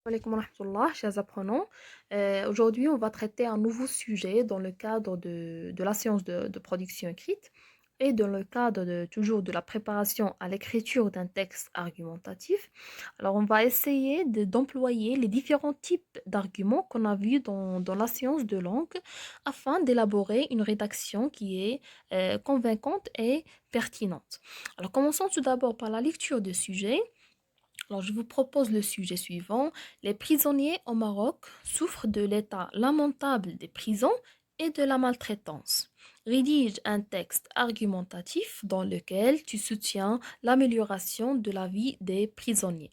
Alaikum wa rahmatullah, chers apprenants. Aujourd'hui, on va traiter un nouveau sujet dans le cadre de la science de production écrite et dans le cadre toujours de la préparation à l'écriture d'un texte argumentatif. Alors, on va essayer d'employer les différents types d'arguments qu'on a vus dans la science de langue afin d'élaborer une rédaction qui est convaincante et pertinente. Alors, commençons tout d'abord par la lecture du sujet. Alors, je vous propose le sujet suivant. Les prisonniers au Maroc souffrent de l'état lamentable des prisons et de la maltraitance. Rédige un texte argumentatif dans lequel tu soutiens l'amélioration de la vie des prisonniers.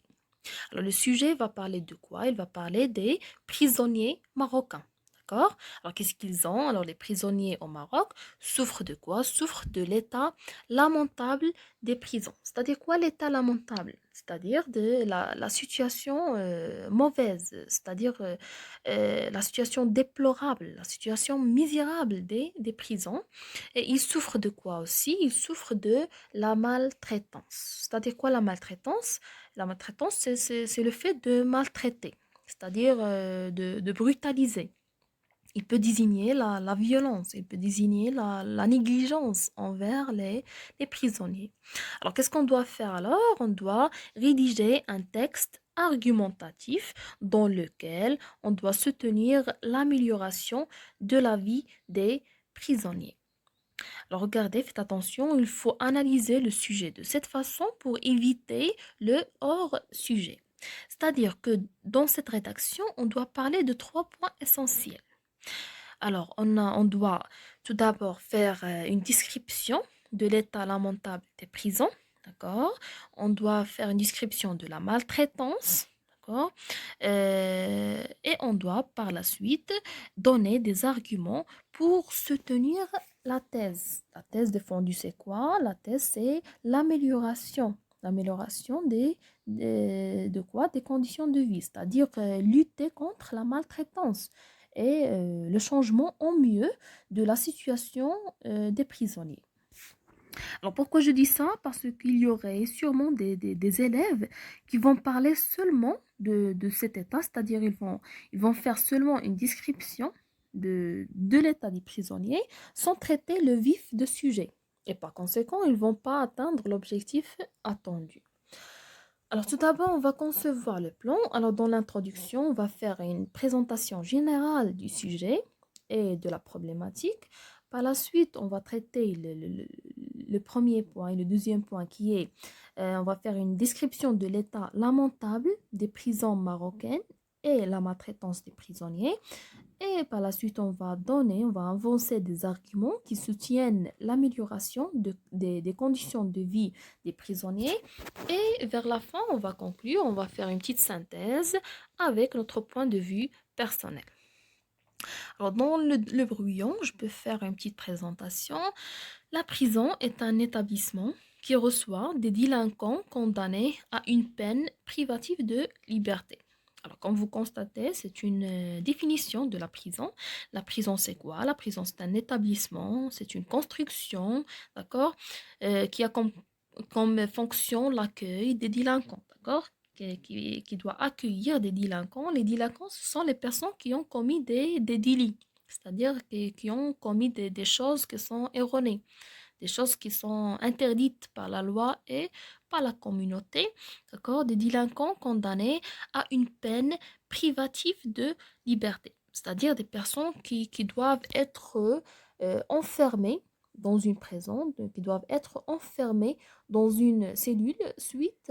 Alors, le sujet va parler de quoi? Il va parler des prisonniers marocains. D'accord? Alors, qu'est-ce qu'ils ont? Alors, les prisonniers au Maroc souffrent de quoi? Souffrent de l'état lamentable des prisons. C'est-à-dire quoi l'état lamentable? C'est-à-dire de la situation mauvaise, c'est-à-dire la situation déplorable, la situation misérable des prisons. Et ils souffrent de quoi aussi? Ils souffrent de la maltraitance. C'est-à-dire quoi la maltraitance? La maltraitance, c'est le fait de maltraiter, c'est-à-dire de brutaliser. Il peut désigner la violence, il peut désigner la négligence envers les prisonniers. Alors, qu'est-ce qu'on doit faire alors? On doit rédiger un texte argumentatif dans lequel on doit soutenir l'amélioration de la vie des prisonniers. Alors regardez, faites attention, il faut analyser le sujet de cette façon pour éviter le hors-sujet. C'est-à-dire que dans cette rédaction, on doit parler de trois points essentiels. Alors, on doit tout d'abord faire une description de l'état lamentable des prisons, d'accord? On doit faire une description de la maltraitance, d'accord? Et on doit par la suite donner des arguments pour soutenir la thèse. La thèse défendue, c'est quoi? La thèse, c'est l'amélioration. L'amélioration de quoi? Des conditions de vie, c'est-à-dire lutter contre la maltraitance et le changement en mieux de la situation des prisonniers. Alors pourquoi je dis ça? Parce qu'il y aurait sûrement des élèves qui vont parler seulement de cet état, c'est-à-dire ils vont faire seulement une description de l'état des prisonniers sans traiter le vif de sujet. Et par conséquent, ils ne vont pas atteindre l'objectif attendu. Alors tout d'abord, on va concevoir le plan. Alors dans l'introduction, on va faire une présentation générale du sujet et de la problématique. Par la suite, on va traiter le premier point et le deuxième point qui est, on va faire une description de l'état lamentable des prisons marocaines et la maltraitance des prisonniers. Et par la suite, on va avancer des arguments qui soutiennent l'amélioration des conditions de vie des prisonniers. Et vers la fin, on va conclure, on va faire une petite synthèse avec notre point de vue personnel. Alors, dans le brouillon, je peux faire une petite présentation. La prison est un établissement qui reçoit des délinquants condamnés à une peine privative de liberté. Alors, comme vous constatez, c'est une définition de la prison. La prison, c'est quoi? La prison, c'est un établissement, c'est une construction, d'accord, qui a comme fonction l'accueil des délinquants, d'accord? Qui doit accueillir des délinquants. Les délinquants, ce sont les personnes qui ont commis des délits, c'est-à-dire qui ont commis des choses qui sont erronées, des choses qui sont interdites par la loi et par la communauté, d'accord? Des délinquants condamnés à une peine privative de liberté, c'est-à-dire des personnes qui doivent être enfermées dans une prison, qui doivent être enfermées dans une cellule suite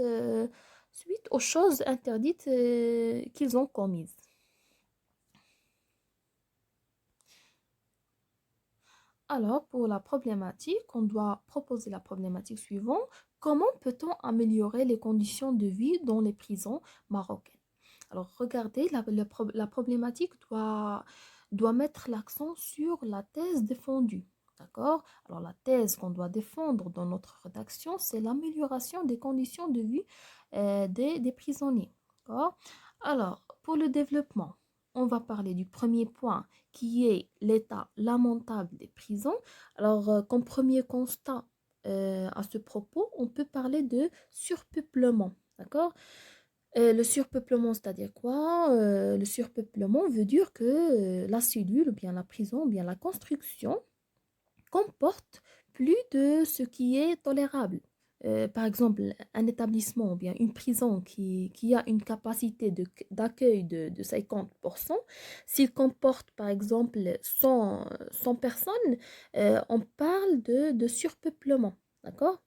aux choses interdites qu'ils ont commises. Alors, pour la problématique, on doit proposer la problématique suivante. Comment peut-on améliorer les conditions de vie dans les prisons marocaines? Alors, regardez, la problématique doit mettre l'accent sur la thèse défendue. D'accord? Alors, la thèse qu'on doit défendre dans notre rédaction, c'est l'amélioration des conditions de vie des prisonniers. D'accord? Alors, pour le développement. on va parler du premier point qui est l'état lamentable des prisons. Alors, comme premier constat à ce propos, on peut parler de surpeuplement. D'accord? Le surpeuplement, c'est-à-dire quoi? Le surpeuplement veut dire que la cellule, ou bien la prison, ou bien la construction comporte plus de ce qui est tolérable. Par exemple, un établissement ou bien une prison qui a une capacité d'accueil de 50%, s'il comporte par exemple 100 personnes, on parle de surpeuplement. D'accord?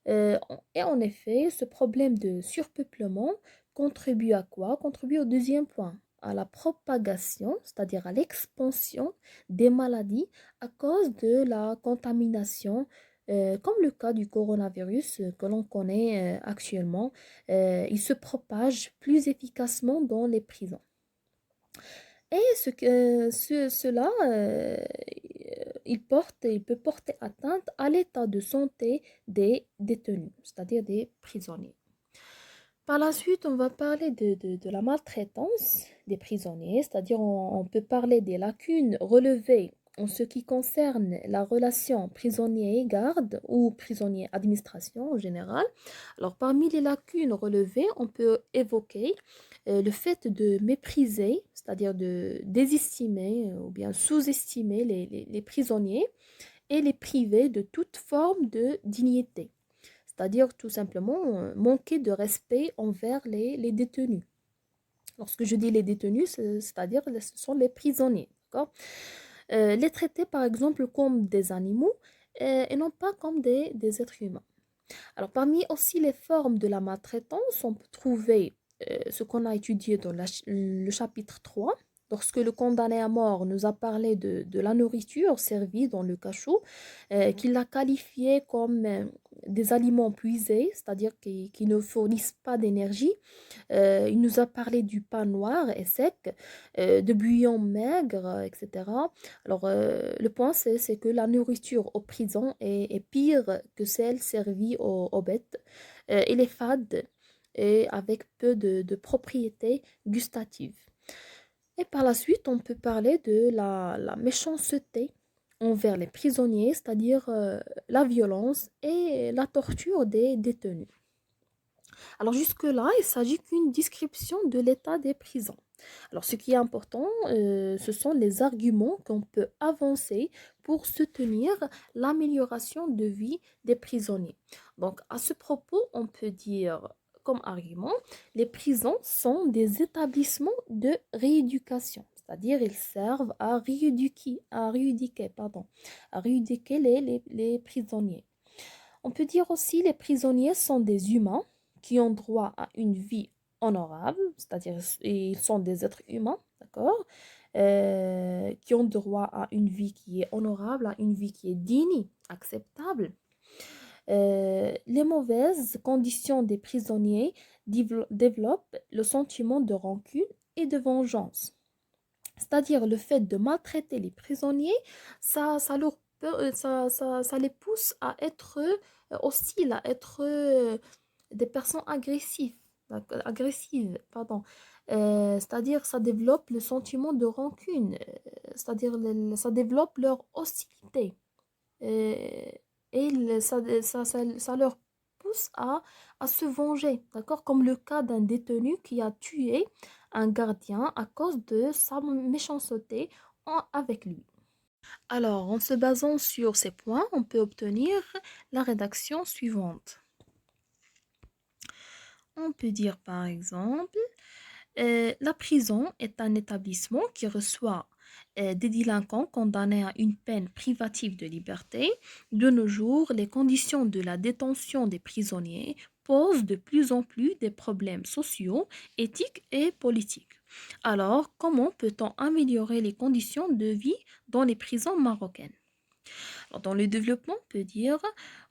Et en effet, ce problème de surpeuplement contribue à quoi? Contribue au deuxième point, à la propagation, c'est-à-dire à l'expansion des maladies à cause de la contamination, comme le cas du coronavirus que l'on connaît actuellement. Il se propage plus efficacement dans les prisons. Et cela, il peut porter atteinte à l'état de santé des détenus, c'est-à-dire des prisonniers. Par la suite, on va parler de la maltraitance des prisonniers, c'est-à-dire on peut parler des lacunes relevées en ce qui concerne la relation prisonnier-garde ou prisonnier-administration en général. Alors, parmi les lacunes relevées, on peut évoquer le fait de mépriser, c'est-à-dire de désestimer ou bien sous-estimer les prisonniers et les priver de toute forme de dignité. C'est-à-dire tout simplement manquer de respect envers les détenus. Lorsque je dis les détenus, c'est-à-dire ce sont les prisonniers. D'accord? Les traiter par exemple comme des animaux et non pas comme des êtres humains. Alors parmi aussi les formes de la maltraitance, on peut trouver ce qu'on a étudié dans le chapitre 3. Lorsque le condamné à mort nous a parlé de la nourriture servie dans le cachot, qu'il l'a qualifié comme des aliments puisés, c'est-à-dire qui ne fournissent pas d'énergie. Il nous a parlé du pain noir et sec, de bouillon maigre, etc. Alors, le point, c'est que la nourriture aux prisons est pire que celle servie aux bêtes. Elle est fade et avec peu de propriétés gustatives. Et par la suite, on peut parler de la méchanceté envers les prisonniers, c'est-à-dire la violence et la torture des détenus. Alors jusque-là, il s'agit qu'une description de l'état des prisons. Alors ce qui est important, ce sont les arguments qu'on peut avancer pour soutenir l'amélioration de vie des prisonniers. Donc à ce propos, on peut dire comme argument, les prisons sont des établissements de rééducation. C'est-à-dire, ils servent à rééduquer les prisonniers. On peut dire aussi les prisonniers sont des humains qui ont droit à une vie honorable, c'est-à-dire ils sont des êtres humains, d'accord, qui ont droit à une vie qui est honorable, à une vie qui est digne, acceptable. Les mauvaises conditions des prisonniers développent le sentiment de rancune et de vengeance. C'est-à-dire le fait de maltraiter les prisonniers, ça les pousse à être hostiles, à être des personnes agressives, pardon. C'est-à-dire ça développe le sentiment de rancune, c'est-à-dire ça développe leur hostilité. Et ça leur pousse à se venger, d'accord? Comme le cas d'un détenu qui a tué un gardien à cause de sa méchanceté avec lui. Alors, en se basant sur ces points, on peut obtenir la rédaction suivante. On peut dire par exemple, la prison est un établissement qui reçoit des délinquants condamnés à une peine privative de liberté. De nos jours, les conditions de la détention des prisonniers posent de plus en plus des problèmes sociaux, éthiques et politiques. Alors, comment peut-on améliorer les conditions de vie dans les prisons marocaines? Alors, dans le développement, on peut dire,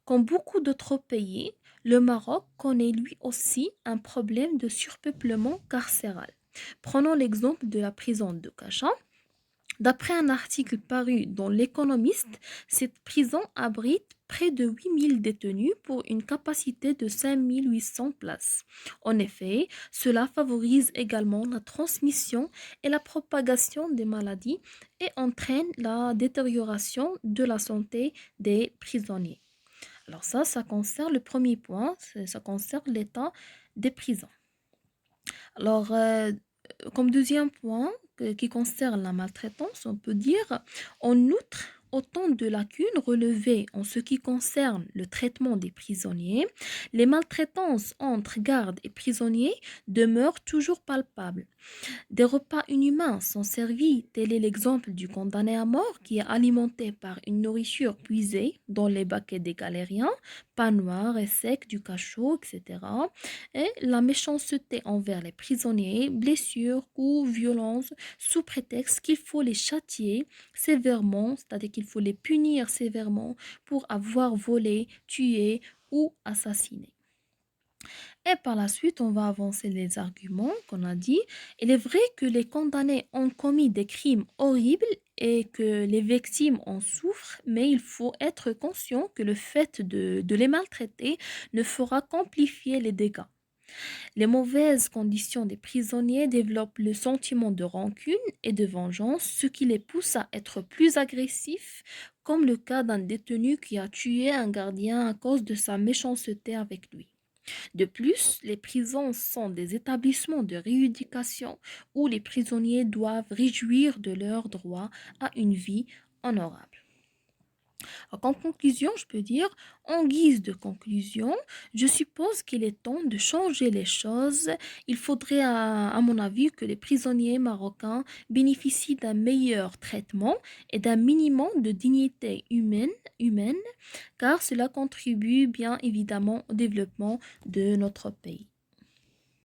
comme beaucoup d'autres pays, le Maroc connaît lui aussi un problème de surpeuplement carcéral. Prenons l'exemple de la prison de Cacha. D'après un article paru dans l'Économiste, cette prison abrite près de 8000 détenus pour une capacité de 5800 places. En effet, cela favorise également la transmission et la propagation des maladies et entraîne la détérioration de la santé des prisonniers. Alors ça concerne le premier point, ça concerne l'état des prisons. Alors, comme deuxième point qui concerne la maltraitance, on peut dire, en outre, autant de lacunes relevées en ce qui concerne le traitement des prisonniers, les maltraitances entre gardes et prisonniers demeurent toujours palpables. Des repas inhumains sont servis, tel est l'exemple du condamné à mort qui est alimenté par une nourriture puisée dans les baquets des galériens, pain noir et sec du cachot, etc. Et la méchanceté envers les prisonniers, blessures, coups, violences, sous prétexte qu'il faut les châtier sévèrement, c'est-à-dire qu'il faut les punir sévèrement pour avoir volé, tué ou assassiné. Et par la suite, on va avancer les arguments qu'on a dit. Il est vrai que les condamnés ont commis des crimes horribles et que les victimes en souffrent, mais il faut être conscient que le fait de les maltraiter ne fera qu'amplifier les dégâts. Les mauvaises conditions des prisonniers développent le sentiment de rancune et de vengeance, ce qui les pousse à être plus agressifs, comme le cas d'un détenu qui a tué un gardien à cause de sa méchanceté avec lui. De plus, les prisons sont des établissements de rééducation où les prisonniers doivent réjouir de leur droit à une vie honorable. En conclusion, je peux dire, en guise de conclusion, je suppose qu'il est temps de changer les choses. Il faudrait, à mon avis, que les prisonniers marocains bénéficient d'un meilleur traitement et d'un minimum de dignité humaine, car cela contribue bien évidemment au développement de notre pays.